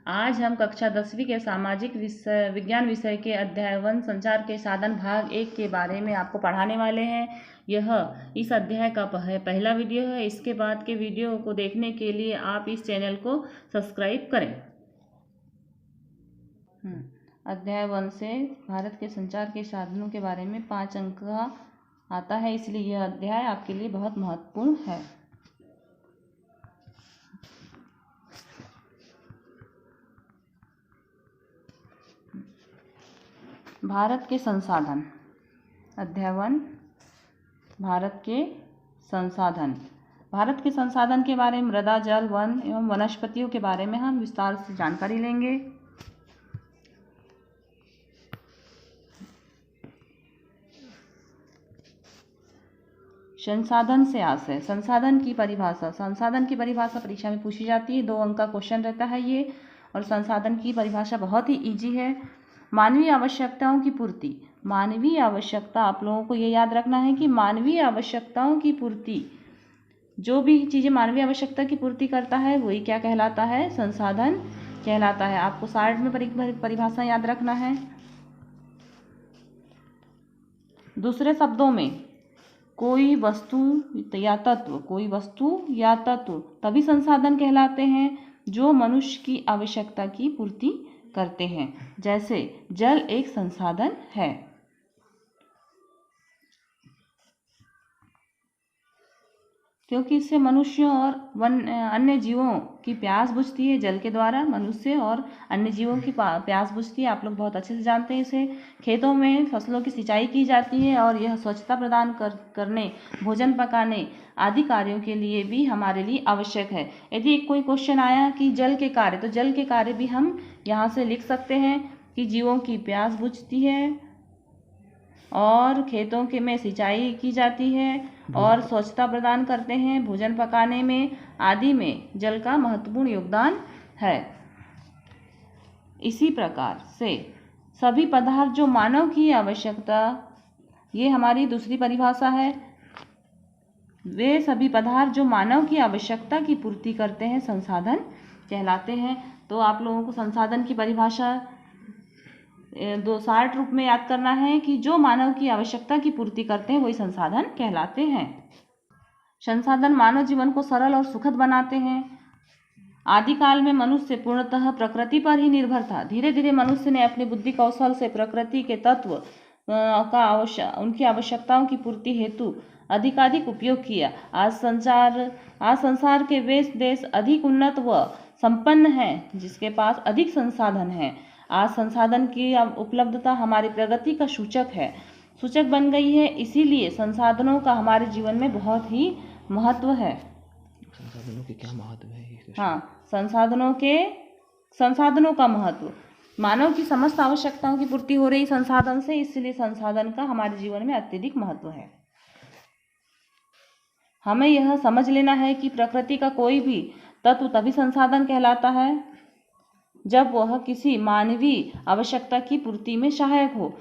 आज हम कक्षा 10वीं के सामाजिक विज्ञान विषय के अध्याय 1 संचार के साधन भाग 1 के बारे में आपको पढ़ाने वाले हैं। यह इस अध्याय का पहला वीडियो है। इसके बाद के वीडियो को देखने के लिए आप इस चैनल को सब्सक्राइब करें। अध्याय 1 से भारत के संचार के साधनों के बारे में 5 अंक का आता है, इसलिए यह अध्याय आपके लिए बहुत महत्वपूर्ण है। भारत के संसाधन। अध्याय 1 भारत के संसाधन। भारत के संसाधन के बारे में मृदा, जल, वन एवं वनस्पतियों के बारे में हम विस्तार से जानकारी लेंगे। संसाधन से आशय। संसाधन की परिभाषा। संसाधन की परिभाषा परीक्षा में पूछी जाती है, 2 अंक का क्वेश्चन रहता है ये। और संसाधन की परिभाषा बहुत ही इजी है। मानवीय आवश्यकताओं की पूर्ति। मानवीय आवश्यकता, आप लोगों को ये याद रखना है कि मानवीय आवश्यकताओं की पूर्ति, जो भी चीज़ें मानवीय आवश्यकता की पूर्ति करता है वही क्या कहलाता है? संसाधन कहलाता है। आपको शार्ट में परिभाषा याद रखना है। दूसरे शब्दों में, कोई वस्तु या तत्व तभी संसाधन कहलाते हैं जो मनुष्य की आवश्यकता की पूर्ति करते हैं। जैसे जल एक संसाधन है, क्योंकि इससे मनुष्यों और अन्य जीवों की प्यास बुझती है। जल के द्वारा मनुष्य और अन्य जीवों की प्यास बुझती है। आप लोग बहुत अच्छे से जानते हैं इसे। खेतों में फसलों की सिंचाई की जाती है और यह स्वच्छता प्रदान करने, भोजन पकाने आदि कार्यों के लिए भी हमारे लिए आवश्यक है। यदि कोई क्वेश्चन आया कि जल के कार्य, तो जल के कार्य भी हम यहाँ से लिख सकते हैं कि जीवों की प्यास बुझती है और खेतों के में सिंचाई की जाती है और स्वच्छता प्रदान करते हैं, भोजन पकाने में आदि में जल का महत्वपूर्ण योगदान है। इसी प्रकार से सभी पदार्थ जो मानव की आवश्यकता, ये हमारी दूसरी परिभाषा है, वे सभी पदार्थ जो मानव की आवश्यकता की पूर्ति करते हैं संसाधन कहलाते हैं। तो आप लोगों को संसाधन की परिभाषा 2 शार्ट रूप में याद करना है कि जो मानव की आवश्यकता की पूर्ति करते हैं वही संसाधन कहलाते हैं। संसाधन मानव जीवन को सरल और सुखद बनाते हैं। आदिकाल में मनुष्य पूर्णतः प्रकृति पर ही निर्भर था। धीरे धीरे मनुष्य ने अपनी बुद्धि कौशल से प्रकृति के तत्व उनकी आवश्यकताओं की पूर्ति हेतु अधिकाधिक उपयोग किया। आज संसार के वे देश अधिक उन्नत व संपन्न हैं जिसके पास अधिक संसाधन हैं। आज संसाधन की उपलब्धता हमारी प्रगति का सूचक बन गई है। इसीलिए संसाधनों का हमारे जीवन में बहुत ही महत्व है। संसाधनों के क्या महत्व है? हाँ, संसाधनों का महत्व। मानव की समस्त आवश्यकताओं की पूर्ति हो रही संसाधन से, इसलिए संसाधन का हमारे जीवन में अत्यधिक महत्व है। हमें यह समझ लेना है कि प्रकृति का कोई भी तत्व तभी संसाधन कहलाता है जब वह किसी मानवीय आवश्यकता की पूर्ति में सहायक हो।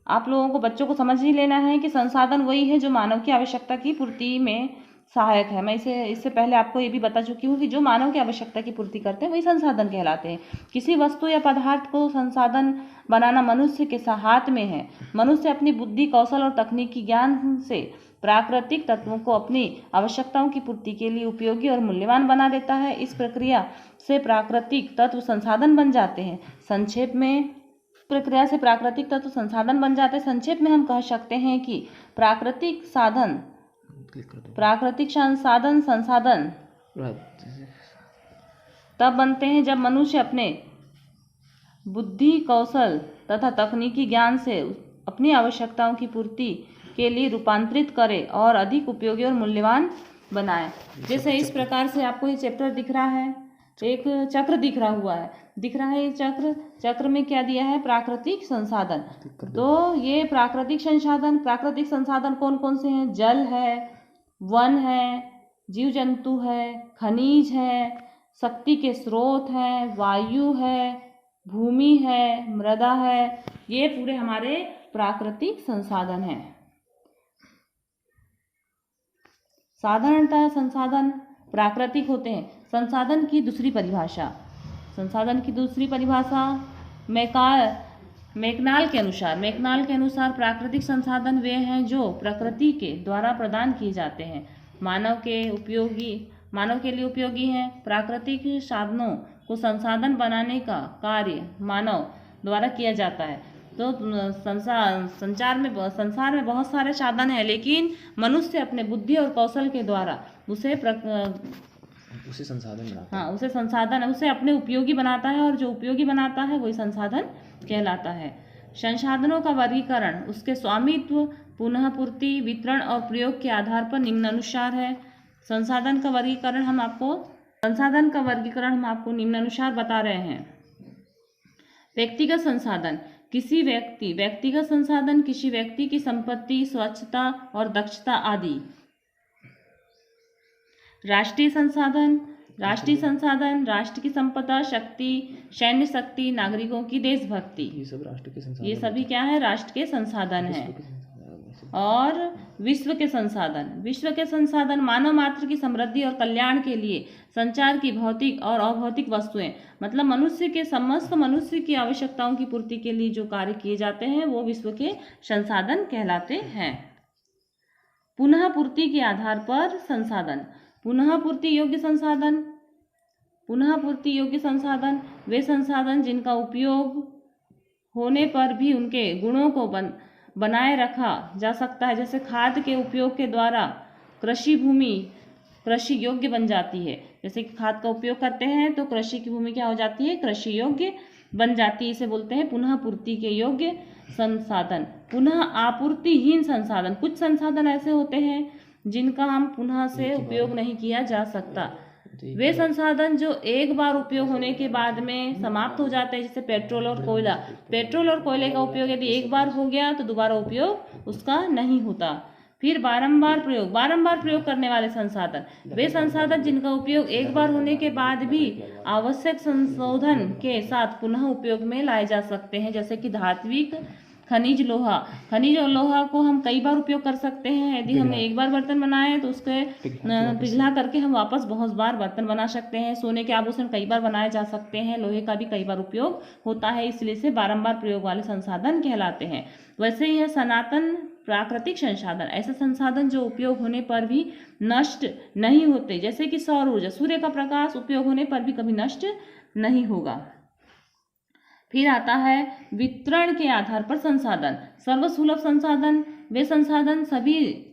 आप लोगों को, बच्चों को समझ ही लेना है कि संसाधन वही है जो मानव की आवश्यकता की पूर्ति में सहायक है। मैं इससे पहले आपको ये भी बता चुकी हूँ कि जो मानव की आवश्यकता की पूर्ति करते हैं वही संसाधन कहलाते हैं। किसी वस्तु या पदार्थ को संसाधन बनाना मनुष्य के हाथ में है। मनुष्य अपनी बुद्धि, कौशल और तकनीकी ज्ञान से प्राकृतिक तत्वों को अपनी आवश्यकताओं की पूर्ति के लिए उपयोगी और मूल्यवान बना देता है। इस प्रक्रिया से प्राकृतिक तत्व संसाधन बन जाते हैं। संक्षेप में हम कह सकते हैं कि प्राकृतिक संसाधन तब बनते हैं जब मनुष्य अपने बुद्धि, कौशल तथा तकनीकी ज्ञान से अपनी आवश्यकताओं की पूर्ति के लिए रूपांतरित करे और अधिक उपयोगी और मूल्यवान बनाए। जैसे इस प्रकार से आपको ये चैप्टर दिख रहा है, एक चक्र दिख रहा है ये चक्र में क्या दिया है? प्राकृतिक संसाधन। तो ये प्राकृतिक संसाधन कौन कौन से हैं? जल है, वन है, जीव जंतु है, खनिज है, शक्ति के स्रोत हैं, वायु है, भूमि है, मृदा है। ये पूरे हमारे प्राकृतिक संसाधन हैं। साधारणतः संसाधन प्राकृतिक होते हैं। संसाधन की दूसरी परिभाषा। संसाधन की दूसरी परिभाषा मैकनाल के अनुसार प्राकृतिक संसाधन वे हैं जो प्रकृति के द्वारा प्रदान किए जाते हैं, मानव के लिए उपयोगी हैं। प्राकृतिक साधनों को संसाधन बनाने का कार्य मानव द्वारा किया जाता है। तो संसार में बहुत सारे साधन हैं, लेकिन मनुष्य अपने बुद्धि और कौशल के द्वारा उसे संसाधन बनाता है। उसे अपने उपयोगी बनाता है, और जो उपयोगी बनाता है वही संसाधन कहलाता है। संसाधनों का वर्गीकरण उसके स्वामित्व, पुनः पूर्ति, वितरण और प्रयोग के आधार पर निम्नानुसार है। संसाधन का वर्गीकरण हम आपको निम्नानुसार बता रहे हैं। व्यक्तिगत संसाधन किसी व्यक्ति की संपत्ति, स्वच्छता और दक्षता आदि। राष्ट्रीय संसाधन राष्ट्र की संपदा, शक्ति, सैन्य शक्ति, नागरिकों की देशभक्ति, ये सब राष्ट्र के संसाधन, ये सभी क्या है? राष्ट्र के संसाधन हैं। और विश्व के संसाधन मानव मात्र की समृद्धि और कल्याण के लिए संचार की भौतिक और अभौतिक वस्तुएं, मतलब मनुष्य की आवश्यकताओं की पूर्ति के लिए जो कार्य किए जाते हैं वो विश्व के संसाधन कहलाते हैं। पुनः पूर्ति के आधार पर संसाधन। पुनः पूर्ति योग्य संसाधन वे संसाधन जिनका उपयोग होने पर भी उनके गुणों को बनाए रखा जा सकता है। जैसे खाद के उपयोग के द्वारा कृषि भूमि कृषि योग्य बन जाती है। जैसे कि खाद का उपयोग करते हैं तो कृषि की भूमि क्या हो जाती है? कृषि योग्य बन जाती है। इसे बोलते हैं पुनः पूर्ति के योग्य संसाधन। पुनः आपूर्तिहीन संसाधन, कुछ संसाधन ऐसे होते हैं जिनका हम पुनः से उपयोग नहीं किया जा सकता। वे संसाधन जो एक बार उपयोग होने के बाद में समाप्त हो जाते हैं, जैसे पेट्रोल और कोयले का उपयोग यदि एक बार हो गया तो दोबारा उपयोग उसका नहीं होता। फिर बारंबार प्रयोग करने वाले संसाधन, वे संसाधन जिनका उपयोग एक बार होने के बाद भी आवश्यक संशोधन के साथ पुनः उपयोग में लाए जा सकते हैं। जैसे कि धात्विक खनिज लोहा को हम कई बार उपयोग कर सकते हैं। यदि हमने एक बार बर्तन बनाए तो उसके पिघला करके हम वापस बहुत बार बर्तन बना सकते हैं। सोने के आभूषण कई बार बनाए जा सकते हैं। लोहे का भी कई बार उपयोग होता है, इसलिए से बारंबार प्रयोग वाले संसाधन कहलाते हैं। वैसे ही है सनातन प्राकृतिक संसाधन, ऐसे संसाधन जो उपयोग होने पर भी नष्ट नहीं होते। जैसे कि सौर ऊर्जा, सूर्य का प्रकाश उपयोग होने पर भी कभी नष्ट नहीं होगा। फिर आता है वितरण के आधार पर संसाधन। सर्वसुलभ संसाधन, वे संसाधन सभी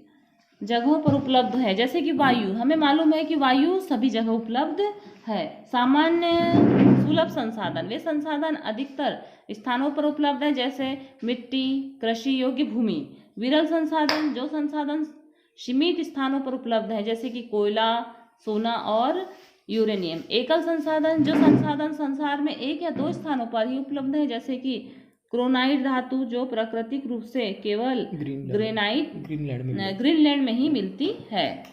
जगहों पर उपलब्ध है। जैसे कि वायु, हमें मालूम है कि वायु सभी जगह उपलब्ध है। सामान्य सुलभ संसाधन, वे संसाधन अधिकतर स्थानों पर उपलब्ध है, जैसे मिट्टी, कृषि योग्य भूमि। विरल संसाधन, जो संसाधन सीमित स्थानों पर उपलब्ध है, जैसे कि कोयला, सोना और यूरेनियम। एकल संसाधन, जो संसाधन संसार में एक या दो स्थानों पर ही उपलब्ध है, जैसे कि क्रोनाइट धातु जो प्राकृतिक रूप से केवल ग्रीनलैंड में ही मिलती है।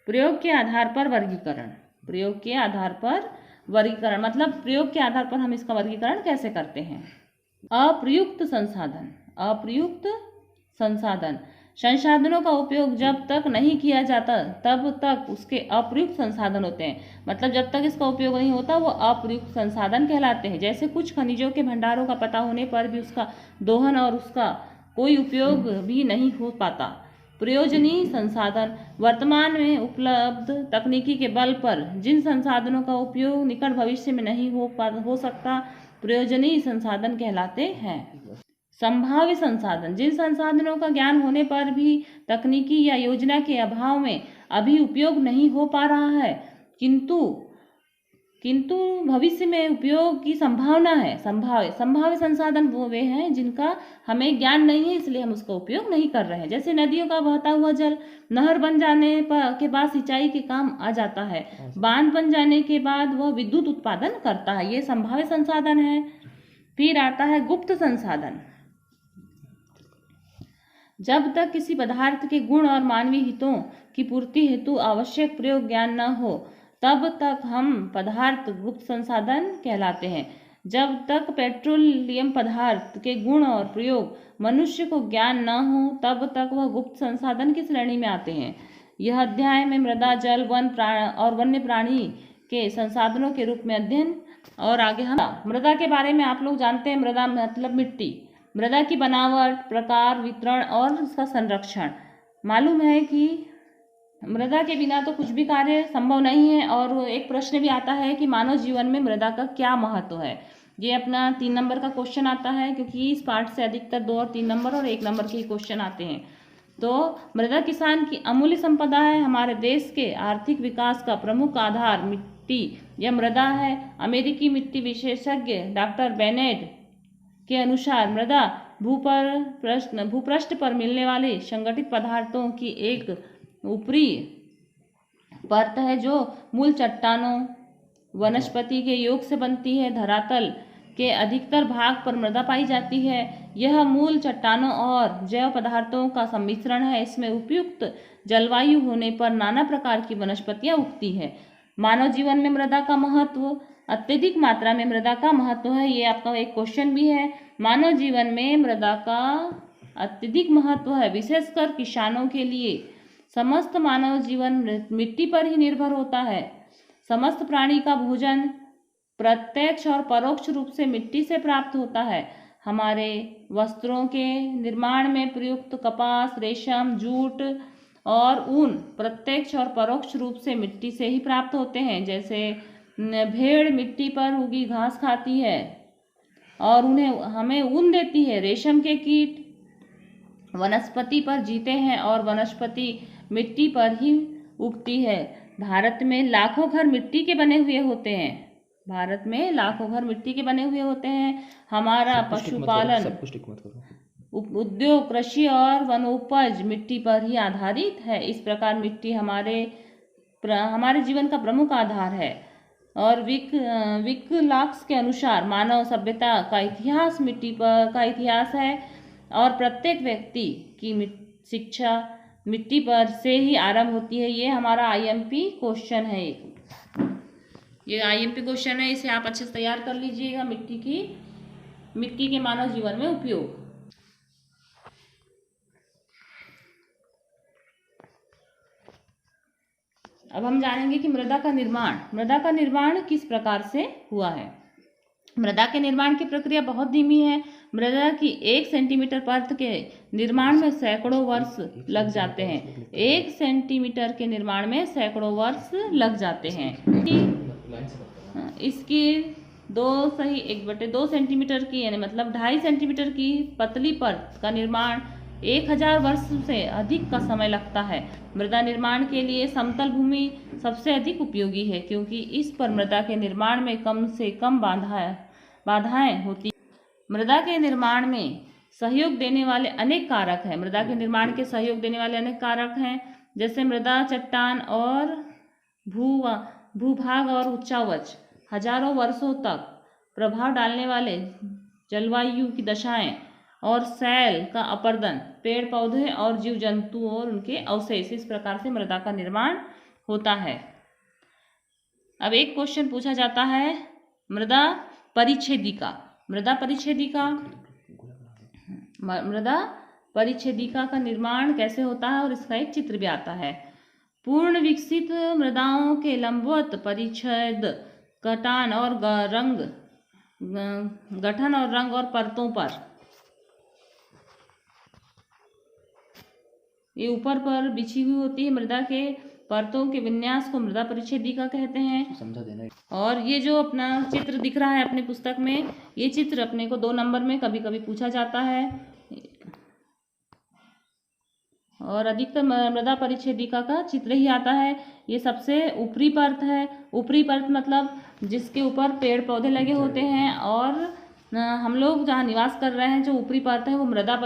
प्रयोग के आधार पर वर्गीकरण, मतलब प्रयोग के आधार पर हम इसका वर्गीकरण कैसे करते हैं। अप्रयुक्त संसाधन, संसाधनों का उपयोग जब तक नहीं किया जाता तब तक उसके अप्रयुक्त संसाधन होते हैं। मतलब जब तक इसका उपयोग नहीं होता वो अप्रयुक्त संसाधन कहलाते हैं। जैसे कुछ खनिजों के भंडारों का पता होने पर भी उसका दोहन और उसका कोई उपयोग भी नहीं हो पाता। प्रयोजनीय संसाधन, वर्तमान में उपलब्ध तकनीकी के बल पर जिन संसाधनों का उपयोग निकट भविष्य में नहीं हो सकता, प्रयोजनीय संसाधन कहलाते हैं। संभाव्य संसाधन, जिन संसाधनों का ज्ञान होने पर भी तकनीकी या योजना के अभाव में अभी उपयोग नहीं हो पा रहा है, किंतु भविष्य में उपयोग की संभावना है। संभाव्य संसाधन वो वे हैं जिनका हमें ज्ञान नहीं है, इसलिए हम उसका उपयोग नहीं कर रहे हैं। जैसे नदियों का बहता हुआ जल नहर बन जाने के बाद सिंचाई के काम आ जाता है, बांध बन जाने के बाद वह विद्युत उत्पादन करता है, ये संभाव्य संसाधन है। फिर आता है गुप्त संसाधन। जब तक किसी पदार्थ के गुण और मानवीय हितों की पूर्ति हेतु आवश्यक प्रयोग ज्ञान न हो, तब तक हम पदार्थ गुप्त संसाधन कहलाते हैं। जब तक पेट्रोलियम पदार्थ के गुण और प्रयोग मनुष्य को ज्ञान न हो, तब तक वह गुप्त संसाधन की श्रेणी में आते हैं। यह अध्याय में मृदा, जल, वन और वन्य प्राणी के संसाधनों के रूप में अध्ययन। और आगे हम मृदा के बारे में आप लोग जानते हैं। मृदा मतलब मिट्टी, मृदा की बनावट, प्रकार, वितरण और उसका संरक्षण। मालूम है कि मृदा के बिना तो कुछ भी कार्य संभव नहीं है। और एक प्रश्न भी आता है कि मानव जीवन में मृदा का क्या महत्व है। ये अपना 3 नंबर का क्वेश्चन आता है, क्योंकि इस पार्ट से अधिकतर 2 और 3 नंबर और 1 नंबर के क्वेश्चन आते हैं। तो मृदा किसान की अमूल्य संपदा है। हमारे देश के आर्थिक विकास का प्रमुख आधार मिट्टी या मृदा है। अमेरिकी मिट्टी विशेषज्ञ डॉक्टर बेनेट के अनुसार मृदा भूपृष्ठ पर मिलने वाले संगठित पदार्थों की एक ऊपरी परत है जो मूल चट्टानों, वनस्पति के योग से बनती है। धरातल के अधिकतर भाग पर मृदा पाई जाती है। यह मूल चट्टानों और जैव पदार्थों का सम्मिश्रण है। इसमें उपयुक्त जलवायु होने पर नाना प्रकार की वनस्पतियां उगती है। मानव जीवन में मृदा का महत्व, अत्यधिक मात्रा में मृदा का महत्व है। ये आपका एक क्वेश्चन भी है। मानव जीवन में मृदा का अत्यधिक महत्व है, विशेषकर किसानों के लिए। समस्त मानव जीवन मिट्टी पर ही निर्भर होता है। समस्त प्राणी का भोजन प्रत्यक्ष और परोक्ष रूप से मिट्टी से प्राप्त होता है। हमारे वस्त्रों के निर्माण में प्रयुक्त कपास, रेशम, जूट और ऊन प्रत्यक्ष और परोक्ष रूप से मिट्टी से ही प्राप्त होते हैं। जैसे भेड़ मिट्टी पर उगी घास खाती है और उन्हें हमें ऊन देती है। रेशम के कीट वनस्पति पर जीते हैं और वनस्पति मिट्टी पर ही उगती है। भारत में लाखों घर मिट्टी के बने हुए होते हैं। भारत में लाखों घर मिट्टी के बने हुए होते हैं। हमारा पशुपालन, उद्योग, कृषि और वनोपज मिट्टी पर ही आधारित है। इस प्रकार मिट्टी हमारे जीवन का प्रमुख आधार है। और विकलाक्स के अनुसार मानव सभ्यता का इतिहास मिट्टी पर का इतिहास है और प्रत्येक व्यक्ति की शिक्षा मिट्टी पर से ही आरंभ होती है। ये हमारा आईएमपी क्वेश्चन है। ये आईएमपी क्वेश्चन है, इसे आप अच्छे से तैयार कर लीजिएगा। मिट्टी के मानव जीवन में उपयोग। अब हम जानेंगे कि मृदा का निर्माण किस प्रकार से हुआ है। मृदा के निर्माण की प्रक्रिया बहुत धीमी है। मृदा की 1 सेंटीमीटर परत के निर्माण में सैकड़ों वर्ष लग जाते हैं। 1 सेंटीमीटर के निर्माण में सैकड़ों वर्ष लग जाते हैं। इसकी 2/1/2 सेंटीमीटर की यानी मतलब 2.5 सेंटीमीटर की पतली परत का निर्माण 1000 वर्ष से अधिक का समय लगता है। मृदा निर्माण के लिए समतल भूमि सबसे अधिक उपयोगी है, क्योंकि इस पर मृदा के निर्माण में कम से कम बाधाएं होती। मृदा के निर्माण में सहयोग देने वाले अनेक कारक हैं। मृदा के निर्माण के सहयोग देने वाले अनेक कारक हैं, जैसे मृदा, चट्टान और भूभाग और उच्चावच, हजारों वर्षों तक प्रभाव डालने वाले जलवायु की दशाएं और सैल का अपरदन, पेड़ पौधे और जीव जंतु और उनके अवशेष। इस प्रकार से मृदा का निर्माण होता है। अब एक क्वेश्चन पूछा जाता है, मृदा परिच्छेदिका का निर्माण कैसे होता है, और इसका एक चित्र भी आता है। पूर्ण विकसित मृदाओं के लंबवत परिच्छेद गठन और रंग और परतों पर, ये ऊपर पर बिछी हुई होती है। मृदा के परतों के विन्यास को मृदा परिच्छेदिका कहते हैं। समझा देना। और ये जो अपना चित्र दिख रहा है अपनी पुस्तक में, ये चित्र अपने को 2 नंबर में कभी कभी पूछा जाता है। और अधिकतर मृदा परिच्छेदिका का चित्र ही आता है। ये सबसे ऊपरी परत है। ऊपरी परत मतलब जिसके ऊपर पेड़ पौधे लगे होते हैं, और हम लोग जहाँ निवास कर रहे हैं, जो ऊपरी परत है वो मृदा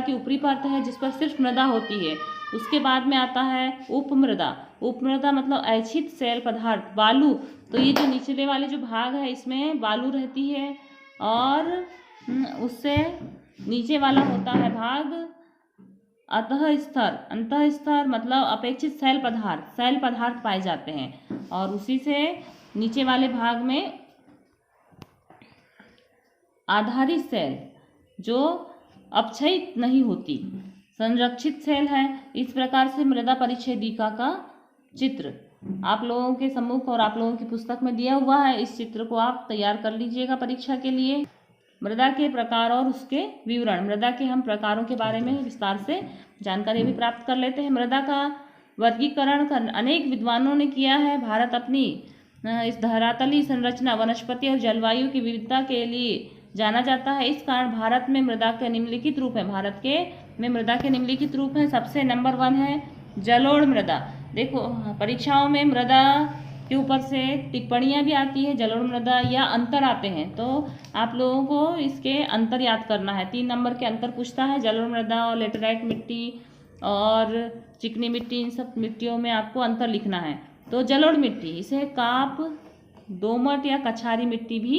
की ऊपरी परत है, जिस पर सिर्फ मृदा होती है। उसके बाद में आता है उपमृदा मतलब ऐच्छिक सैल पदार्थ, बालू। तो ये जो निचले वाले जो भाग है इसमें बालू रहती है, और उससे नीचे वाला होता है भाग अंतः स्तर मतलब अपेक्षित सैल पदार्थ पाए जाते हैं। और उसी से नीचे वाले भाग में आधारित सेल जो अपक्षयित नहीं होती, संरक्षित सेल है। इस प्रकार से मृदा परिच्छेदिका का चित्र आप लोगों के सम्मुख और आप लोगों की पुस्तक में दिया हुआ है। इस चित्र को आप तैयार कर लीजिएगा परीक्षा के लिए। मृदा के प्रकार और उसके विवरण। मृदा के हम प्रकारों के बारे में विस्तार से जानकारी भी प्राप्त कर लेते हैं। मृदा का वर्गीकरण अनेक विद्वानों ने किया है। भारत अपनी इस धरातली संरचना, वनस्पति और जलवायु की विविधता के लिए जाना जाता है। इस कारण भारत में मृदा के निम्नलिखित रूप है। भारत के में मृदा के निम्नलिखित रूप हैं। सबसे नंबर 1 है जलोढ़ मृदा। देखो परीक्षाओं में मृदा के ऊपर से टिप्पणियां भी आती है, जलोढ़ मृदा या अंतर आते हैं, तो आप लोगों को इसके अंतर याद करना है। 3 नंबर के अंतर पूछता है। जलोढ़ मृदा और लेटेराइट मिट्टी और चिकनी मिट्टी, इन सब मिट्टियों में आपको अंतर लिखना है। तो जलोढ़ मिट्टी, इसे काप, दोमट या कछारी मिट्टी भी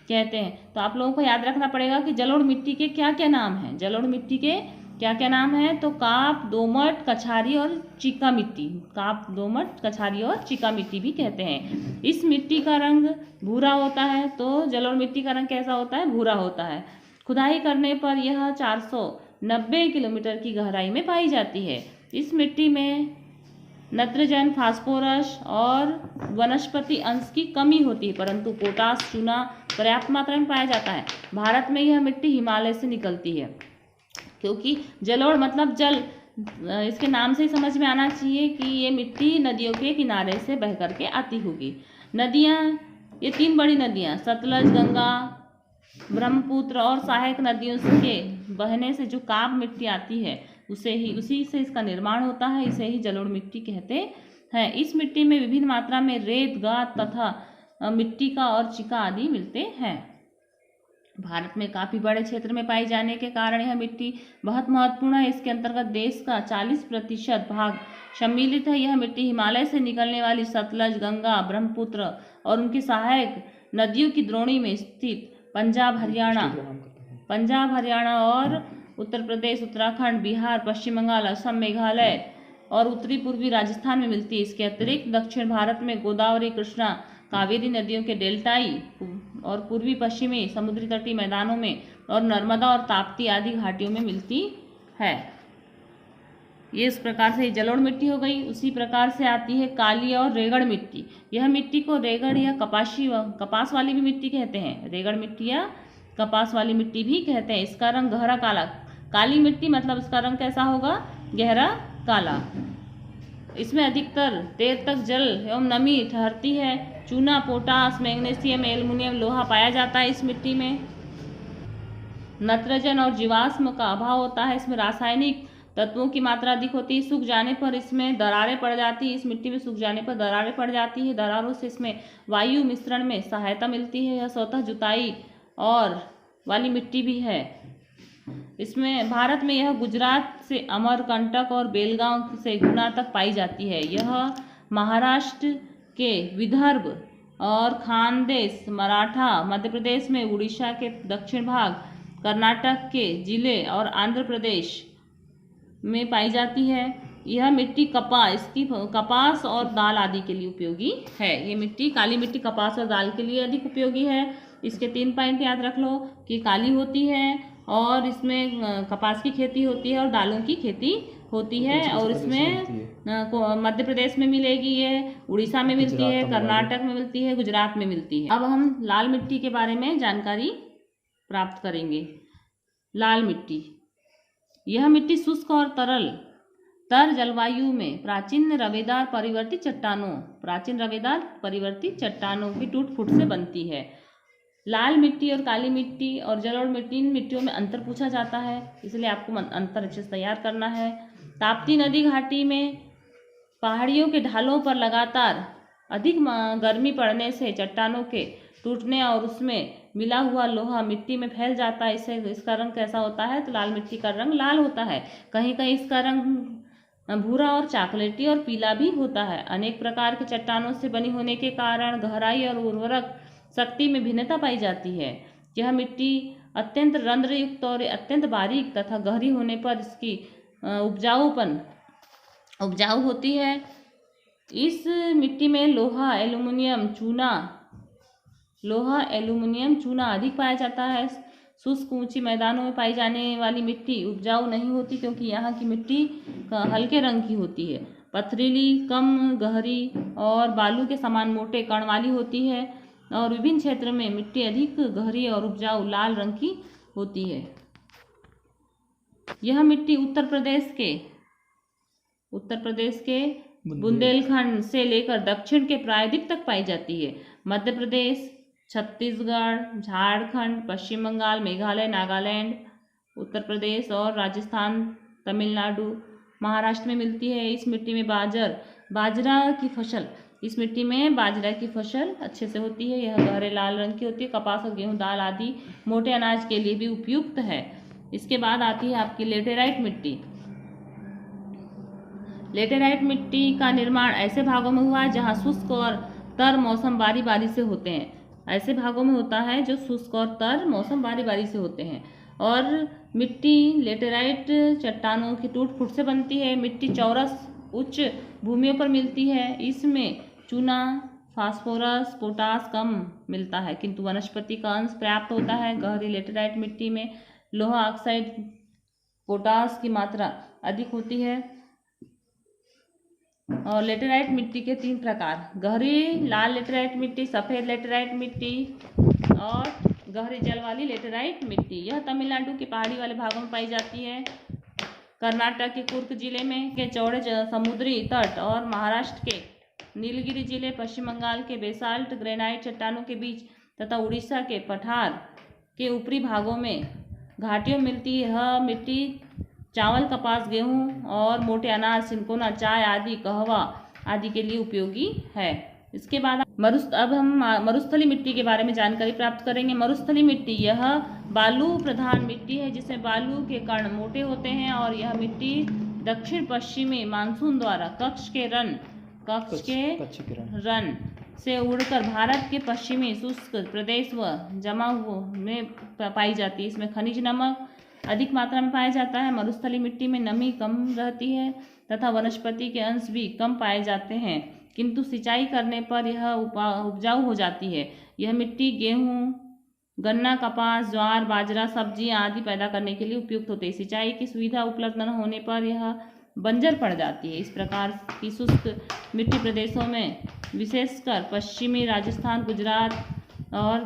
कहते हैं। तो आप लोगों को याद रखना पड़ेगा कि जलोढ़ मिट्टी के क्या क्या नाम हैं। जलोढ़ मिट्टी के क्या क्या नाम है? तो काप, दोमट, कछारी और चिका मिट्टी। काप, दोमट, कछारी और चिका मिट्टी भी कहते हैं। इस मिट्टी का रंग भूरा होता है। तो जलोढ़ मिट्टी का रंग कैसा होता है? भूरा होता है। खुदाई करने पर यह 490 किलोमीटर की गहराई में पाई जाती है। इस मिट्टी में नाइट्रोजन, फास्फोरस और वनस्पति अंश की कमी होती है, परंतु पोटास, चूना पर्याप्त मात्रा में पाया जाता है। भारत में यह मिट्टी हिमालय से निकलती है। क्योंकि जलोढ़ मतलब जल, इसके नाम से ही समझ में आना चाहिए कि ये मिट्टी नदियों के किनारे से बह करके आती होगी। नदियाँ, ये 3 बड़ी नदियाँ सतलज, गंगा, ब्रह्मपुत्र और सहायक नदियों के बहने से जो काप मिट्टी आती है उसी से इसका निर्माण होता है। इसे ही जलोढ़ मिट्टी कहते हैं। इस मिट्टी में विभिन्न मात्रा में रेत, गाद तथा मिट्टी का और चिका आदि मिलते हैं। भारत में काफ़ी बड़े क्षेत्र में पाई जाने के कारण यह मिट्टी बहुत महत्वपूर्ण है। इसके अंतर्गत देश का 40% भाग सम्मिलित है। यह मिट्टी हिमालय से निकलने वाली सतलज, गंगा, ब्रह्मपुत्र और उनकी सहायक नदियों की द्रोणी में स्थित पंजाब, हरियाणा और उत्तर प्रदेश, उत्तराखंड, बिहार, पश्चिम बंगाल, असम, मेघालय और उत्तरी पूर्वी राजस्थान में मिलती है। इसके अतिरिक्त दक्षिण भारत में गोदावरी, कृष्णा, कावेरी नदियों के डेल्टाई और पूर्वी पश्चिमी समुद्री तटीय मैदानों में और नर्मदा और ताप्ती आदि घाटियों में मिलती है। ये इस प्रकार से जलोढ़ मिट्टी हो गई। उसी प्रकार से आती है काली और रेगड़ मिट्टी। यह मिट्टी को रेगड़ या कपास वाली भी मिट्टी कहते हैं। रेगड़ मिट्टी या कपास वाली मिट्टी भी कहते हैं। इसका रंग गहरा काला। काली मिट्टी मतलब इसका रंग कैसा होगा? गहरा काला। इसमें अधिकतर देर तक जल एवं नमी ठहरती है। चूना, पोटास, मैग्नीशियम, एल्युमिनियम, लोहा पाया जाता है इस मिट्टी में। नाइट्रोजन और जीवाश्म का अभाव होता है। इसमें रासायनिक तत्वों की मात्रा अधिक होती है। सूख जाने पर इसमें दरारें पड़ जाती है। इस मिट्टी में सूख जाने पर दरारें पड़ जाती है। दरारों से इसमें वायु मिश्रण में सहायता मिलती है। यह स्वतः जुताई और वाली मिट्टी भी है। इसमें भारत में यह गुजरात से अमरकंटक और बेलगांव से गुना तक पाई जाती है। यह महाराष्ट्र के विदर्भ और खानदेश, मराठा, मध्य प्रदेश में, उड़ीसा के दक्षिण भाग, कर्नाटक के जिले और आंध्र प्रदेश में पाई जाती है। यह मिट्टी कपास और दाल आदि के लिए उपयोगी है। ये मिट्टी, काली मिट्टी कपास और दाल के लिए अधिक उपयोगी है। इसके 3 पॉइंट याद रख लो कि काली होती है और इसमें कपास की खेती होती है और दालों की खेती होती है। और इसमें मध्य प्रदेश में मिलेगी, ये उड़ीसा में मिलती है, कर्नाटक में मिलती है, गुजरात में मिलती है। अब हम लाल मिट्टी के बारे में जानकारी प्राप्त करेंगे। लाल मिट्टी, यह मिट्टी शुष्क और तर जलवायु में प्राचीन रवेदार परिवर्तित चट्टानों की टूट फूट से बनती है। लाल मिट्टी और काली मिट्टी और जलोढ़ मिट्टी, इन मिट्टियों में अंतर पूछा जाता है, इसलिए आपको अंतर अच्छे से तैयार करना है। ताप्ती नदी घाटी में पहाड़ियों के ढालों पर लगातार अधिक गर्मी पड़ने से चट्टानों के टूटने और उसमें मिला हुआ लोहा मिट्टी में फैल जाता है। इसका रंग कैसा होता है? तो लाल मिट्टी का रंग लाल होता है। कहीं कहीं इसका रंग भूरा और चॉकलेटी और पीला भी होता है। अनेक प्रकार के चट्टानों से बनी होने के कारण गहराई और उर्वरक शक्ति में भिन्नता पाई जाती है। यह मिट्टी अत्यंत रंध्रयुक्त और अत्यंत बारीक तथा गहरी होने पर इसकी उपजाऊ होती है। इस मिट्टी में लोहा, एल्युमिनियम, चूना अधिक पाया जाता है। शुष्क ऊंची मैदानों में पाई जाने वाली मिट्टी उपजाऊ नहीं होती, क्योंकि यहाँ की मिट्टी हल्के रंग की होती है। पथरीली, कम गहरी और बालू के समान मोटे कण वाली होती है और विभिन्न क्षेत्र में मिट्टी अधिक गहरी और उपजाऊ लाल रंग की होती है। यह मिट्टी उत्तर प्रदेश के बुंदेलखंड से लेकर दक्षिण के प्रायद्वीप तक पाई जाती है। मध्य प्रदेश, छत्तीसगढ़, झारखंड, पश्चिम बंगाल, मेघालय, नागालैंड, उत्तर प्रदेश और राजस्थान, तमिलनाडु, महाराष्ट्र में मिलती है। इस मिट्टी में बाजरा की फसल अच्छे से होती है। यह गहरे लाल रंग की होती है। कपास और गेहूं, दाल आदि मोटे अनाज के लिए भी उपयुक्त है। इसके बाद आती है आपकी लेटेराइट मिट्टी। लेटेराइट मिट्टी का निर्माण ऐसे भागों में हुआ है जहां शुष्क और तर मौसम बारी बारी से होते हैं। ऐसे भागों में होता है जो शुष्क और तर मौसम बारी बारी से होते हैं। और मिट्टी लेटेराइट चट्टानों की टूट फूट से बनती है। मिट्टी चौरस उच्च भूमियों पर मिलती है। इसमें चूना, फास्फोरस, पोटास कम मिलता है किंतु वनस्पति का अंश पर्याप्त होता है। गहरी लेटेराइट मिट्टी में लोहा ऑक्साइड, पोटास की मात्रा अधिक होती है। और लेटेराइट मिट्टी के 3 प्रकार: गहरी लाल लेटेराइट मिट्टी, सफ़ेद लेटेराइट मिट्टी और गहरे जल वाली लेटेराइट मिट्टी। यह तमिलनाडु के पहाड़ी वाले भागों में पाई जाती है। कर्नाटक के कुर्ग जिले में के चौड़े समुद्री तट और महाराष्ट्र के नीलगिरी जिले, पश्चिम बंगाल के बेसाल्ट ग्रेनाइट चट्टानों के बीच तथा उड़ीसा के पठार के ऊपरी भागों में घाटियों मिलती है। यह मिट्टी चावल, कपास, गेहूं और मोटे अनाज, सिनकोना, चाय आदि, कहवा आदि के लिए उपयोगी है। इसके बाद अब हम मरुस्थली मिट्टी के बारे में जानकारी प्राप्त करेंगे। मरुस्थली मिट्टी यह बालू प्रधान मिट्टी है जिसमें बालू के कण मोटे होते हैं और यह मिट्टी दक्षिण पश्चिमी मानसून द्वारा कच्छ के रन से उड़कर भारत के पश्चिमी शुष्क प्रदेश व जमाव में पाई जाती है। इसमें खनिज नमक अधिक मात्रा में पाया जाता है। मरुस्थली मिट्टी में नमी कम रहती है तथा वनस्पति के अंश भी कम पाए जाते हैं किंतु सिंचाई करने पर यह उपजाऊ हो जाती है। यह मिट्टी गेहूं, गन्ना, कपास, ज्वार, बाजरा, सब्जियां आदि पैदा करने के लिए उपयुक्त होती है। सिंचाई की सुविधा उपलब्ध न होने पर यह बंजर पड़ जाती है। इस प्रकार की शुष्क मिट्टी प्रदेशों में विशेषकर पश्चिमी राजस्थान, गुजरात और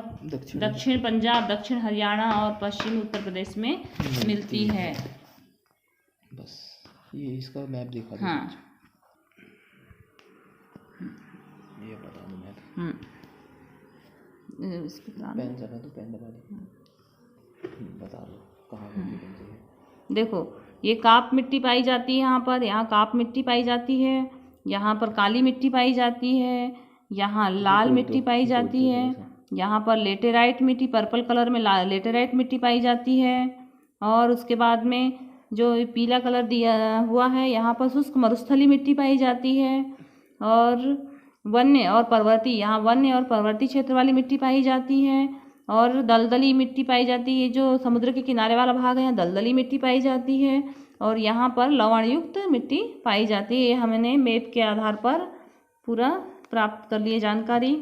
दक्षिण पंजाब, दक्षिण हरियाणा और पश्चिमी उत्तर प्रदेश में मिलती है। बस ये इसका मैप दिखा दो। हाँ, ये बता दो मैप। पेन दबा दो, पेन दबा दो। बता दो कहाँ मिलती है। देखो, ये काप मिट्टी पाई जाती है यहाँ काप मिट्टी पाई जाती है। यहाँ पर काली मिट्टी पाई जाती है। यहाँ लाल मिट्टी पाई जाती है। यहाँ पर लेटेराइट मिट्टी, पर्पल कलर में लेटेराइट मिट्टी पाई जाती है। और उसके बाद में जो पीला कलर दिया हुआ है यहाँ पर शुष्क मरुस्थली मिट्टी पाई जाती है। और वन्य और पर्वतीय क्षेत्र वाली मिट्टी पाई जाती है। और दलदली मिट्टी पाई जाती है। जो समुद्र के किनारे वाला भाग है यहाँ दलदली मिट्टी पाई जाती है। और यहाँ पर लवण युक्त मिट्टी पाई जाती है। ये हमने मैप के आधार पर पूरा प्राप्त कर लिए जानकारी।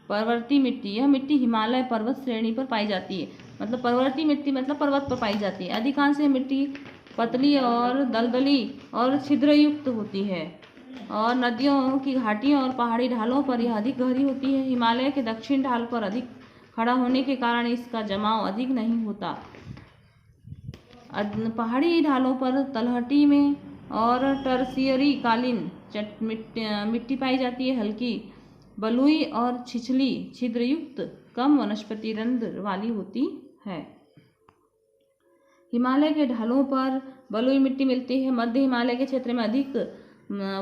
पर्वतीय मिट्टी, यह मिट्टी हिमालय पर्वत श्रेणी पर पाई जाती है। मतलब पर्वतीय मिट्टी मतलब पर्वत पर पाई जाती है। अधिकांश मिट्टी पतली और दलदली और छिद्रयुक्त होती है और नदियों की घाटियों और पहाड़ी ढालों पर यह अधिक गहरी होती है। हिमालय के दक्षिण ढाल पर अधिक खड़ा होने के कारण इसका जमाव अधिक नहीं होता। पहाड़ी ढालों पर तलहटी में और टर्शियरी कालीन मिट्टी पाई जाती है। हल्की बलुई और छिछली छिद्रयुक्त कम वनस्पति रंध्र वाली होती है। हिमालय के ढालों पर बलुई मिट्टी मिलती है। मध्य हिमालय के क्षेत्र में अधिक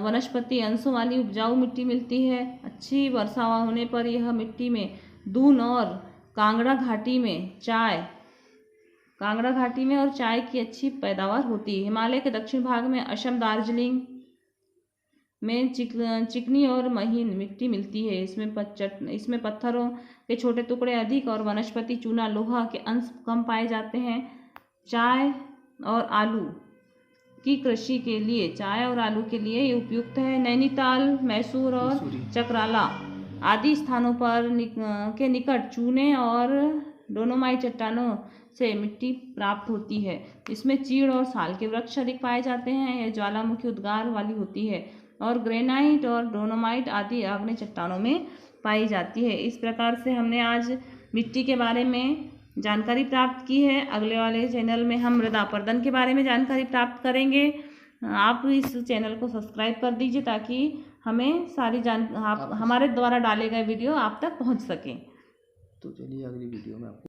वनस्पति अंशों वाली उपजाऊ मिट्टी मिलती है। अच्छी वर्षा होने पर यह मिट्टी में दून और कांगड़ा घाटी में और चाय की अच्छी पैदावार होती है। हिमालय के दक्षिण भाग में असम, दार्जिलिंग में चिकनी और महीन मिट्टी मिलती है। इसमें पत्थरों के छोटे टुकड़े अधिक और वनस्पति चूना, लोहा के अंश कम पाए जाते हैं। चाय और आलू के लिए ये उपयुक्त है। नैनीताल, मैसूर और चक्राला आदि स्थानों पर के निकट चूने और डोलोमाइट चट्टानों से मिट्टी प्राप्त होती है। इसमें चीड़ और साल के वृक्ष अधिक पाए जाते हैं। यह ज्वालामुखी उद्गार वाली होती है और ग्रेनाइट और डोलोमाइट आदि आग्नेय चट्टानों में पाई जाती है। इस प्रकार से हमने आज मिट्टी के बारे में जानकारी प्राप्त की है। अगले वाले चैनल में हम मृदा अपरदन के बारे में जानकारी प्राप्त करेंगे। आप इस चैनल को सब्सक्राइब कर दीजिए ताकि हमें सारी हमारे द्वारा डाले गए वीडियो आप तक पहुंच सकें। तो चलिए अगली वीडियो में आपको